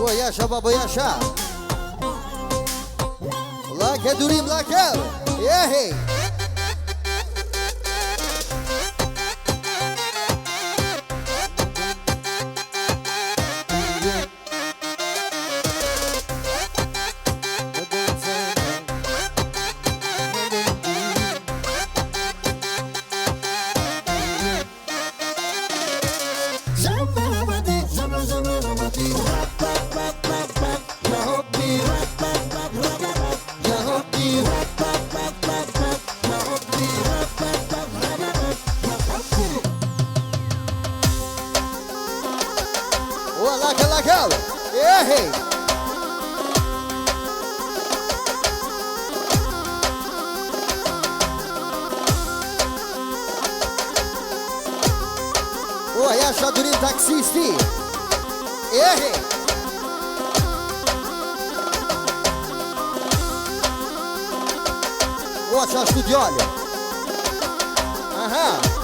O jasha babo jasha Lake durim lake Jehi O jasha durim taksisti Ehe O qa ashtu djale Aha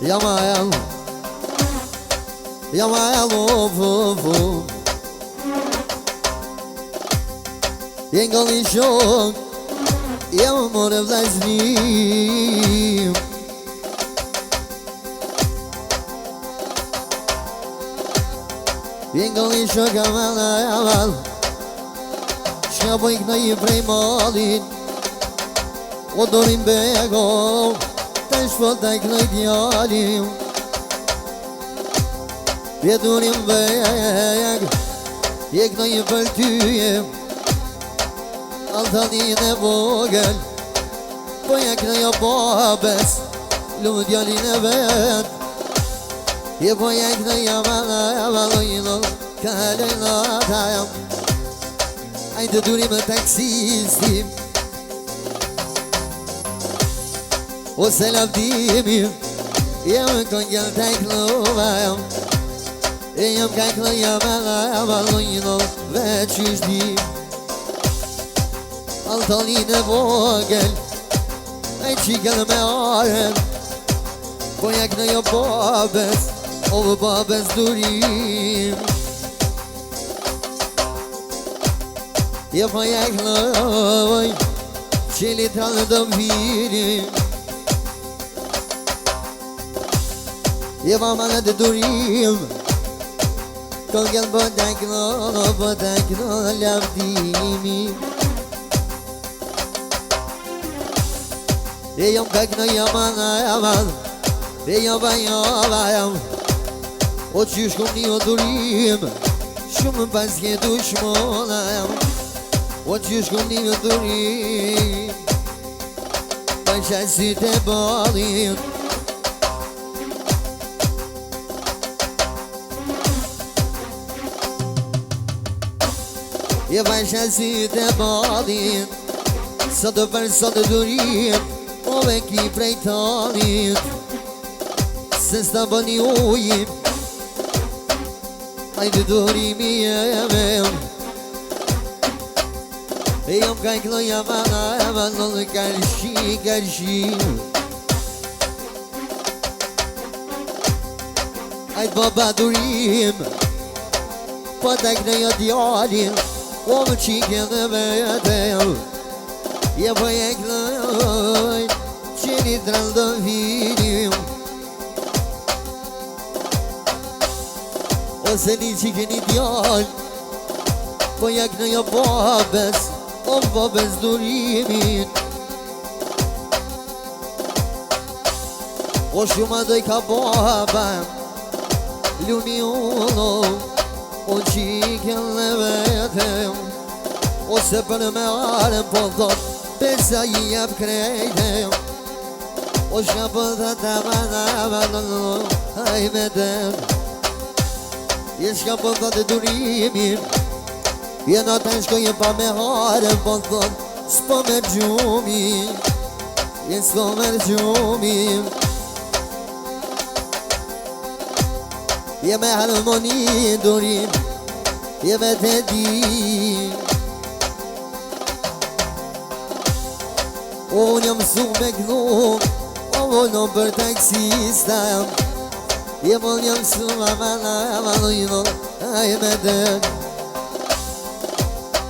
Yamayal Yamayal of Yengali şok Yamor evlaznim Yengali şok amal amal Şabik nayı prejmalin Odorim begov Shpotaj kënoj djalim Vjeturim vek Je kënoj për tyje Altanin e vogel Po je kënoj o babes Lumë djalin e vet Je po je kënoj avalojno Kalojno tajam Ajde durim e taksistim O selavdimi Jam këngel të kluvajam Jam ka klujam avalojno Veç ishdim Altalin e vogel Aj qikel me aren Po jak në jo babes O babes durim Je po jak loj Qili tralë do virim Je pa manë të durim Këngel po tekno lavdimi E jom këkno jaman E jom jam O qysh kom një o durim Shumë pas jetu shmona jam O qysh kom një o durim Pa qasit e balin Je vajshasit e balin Sot të për sot të durim O veki prej talit Se s'ta bëni ujim Ajde durimi e vem E jom ka i kloja mana Në kërshi Ajde baba durim Po tek në jo djalin O më qike dhe vetem Je po je kloj Qeni trall do vidim Ose një qike një djall Po jak në jo babes O babes durimin O shuma doj ka baba Lumi uno O qikën dhe vetem Ose për me arën po thot Besa i jep krejtem O shka për dhe të vana Haj me dem Je shka për dhe të durimin Je në të shkoj pa me arën po thot S'po me gjumi Je s'po me gjumi Je me harmoni durim Je vetë e di Unë jam su me kënu Unë për taksista Je mon jam su A je me dën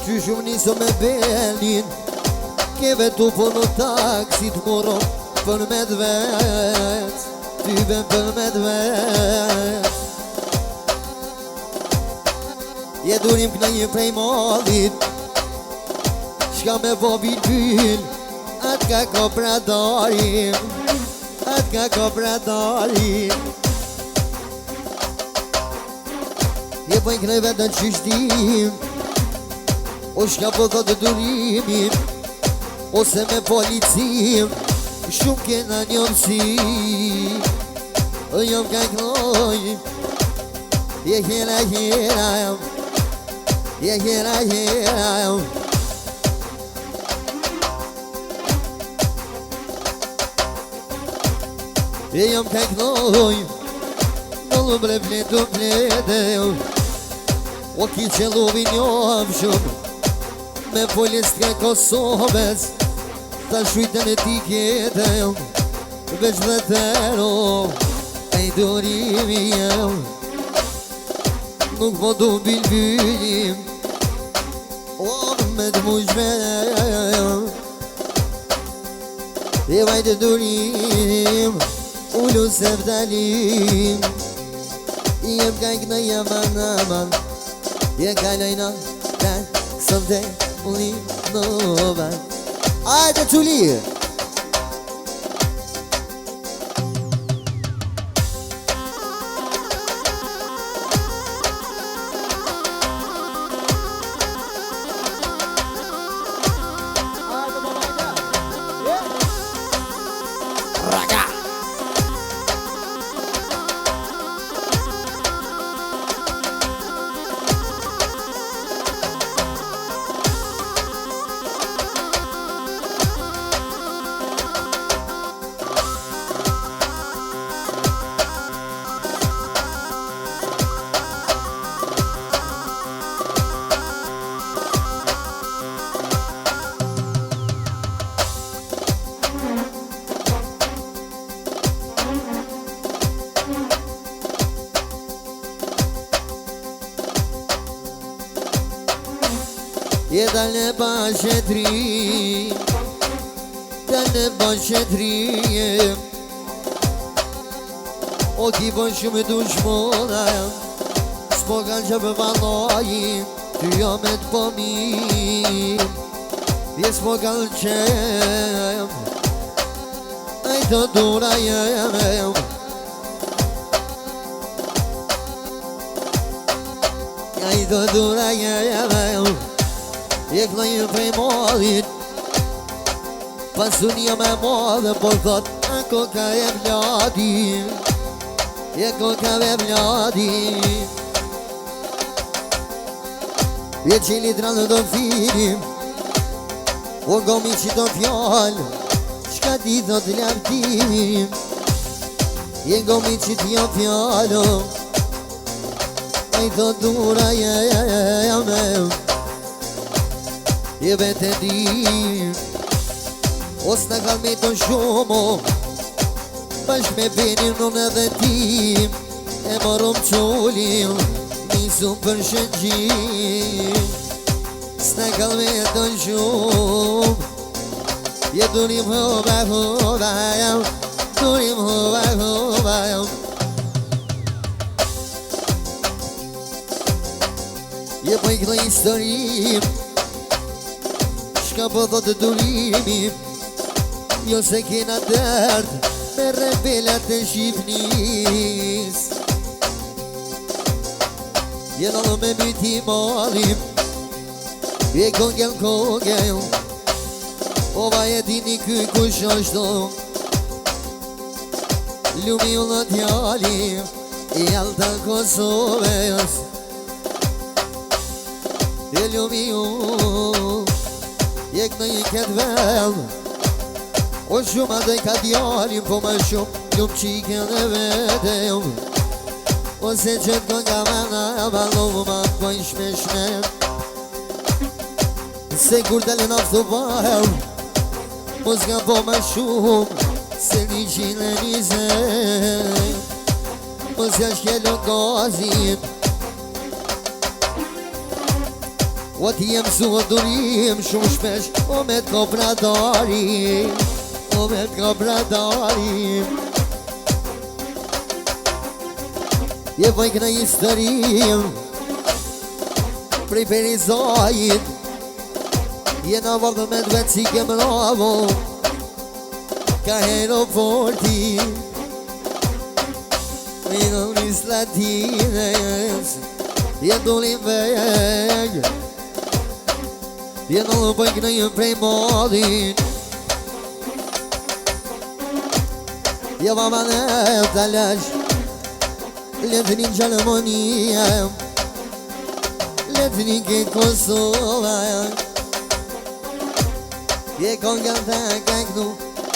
Që shumë niso me belin Keve tu po në taksit moro Për me dvet Ty ben për me dvet Je durim këna një prej malit Shka me po bilbil Atë ka ko pra darim Atë ka ko pra darim Je pojnë kënej vetën qyshtim O shka po thotë durimin Ose me policim Shumë kena njërësi Jom ka kënoj Je hera jam Je hera jam Jom ka kënoj Në bre fletu flete O ki që luvi njëm shumë Me polis të Kosovës Ta shujtën e tikete Veç dhe tero E i dorimi jem Nuk po du bilbilim O me të mujshme E vajtë durim Ullu se vdalim Jem kajk në jaman aman Je kajlajna Tak sëmte Ulim në van Ajde Tuli Je dal në bashetri Dal në bashetri O ki bon shumë dushmona S'po kanë që për valojin Ty jo me të pomim Je s'po kanë qem Aj të dura jem Aj të dura jem Je këllajnë prej modit Pasunia me modhe Po thot Ako ka e vladi Ako ka e vladi Je qili tranë do filim O gomi që do fjall Shka ti thot lartim Je gomi që t'jo fjallo Aj thot dura jeme Je vete di Os në kalme të shumë Bashk me benin në edhe tim E marëm qullim Nisum për shëngjim S'në kalme të shumë Je durim hova hova Durim hova hova Je për këtë historim Shka po thotë durimi Jo se kena dërd Me rebelat e Shqipnis Jeno me myti malim E kongel O vajetini kuj kush ashtu Lumi u në djalim I alta Kosovës E lumi u Jek në i këtë vel O shumë atë i ka djalim Po më shumë Lumë qikën e vete Ose që t'konga mana Ballohu ma kojnë shmeshne Se kur t'ale naftu bahem Mos ka po ma shumë Se 120 Mos ka shkellu gazin O ti jem su durim shumë shpesh O me t'kopra darim O me t'kopra darim Je vojk në historim Prej perizajit Je në valdë me dvetë si ke mravo Ka aeroporti I në nis latines Je dullin veg Je në vojk në jëm prej modin Je vama në talash Letënin Gjermania Letënin ke Kosova Je konga të kaknu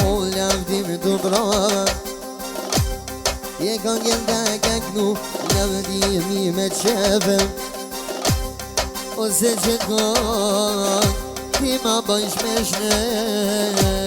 O lavdim të prova Je konga të kaknu Lavdimi me qefem Ose që t'kong Ti ma bëjsh me shne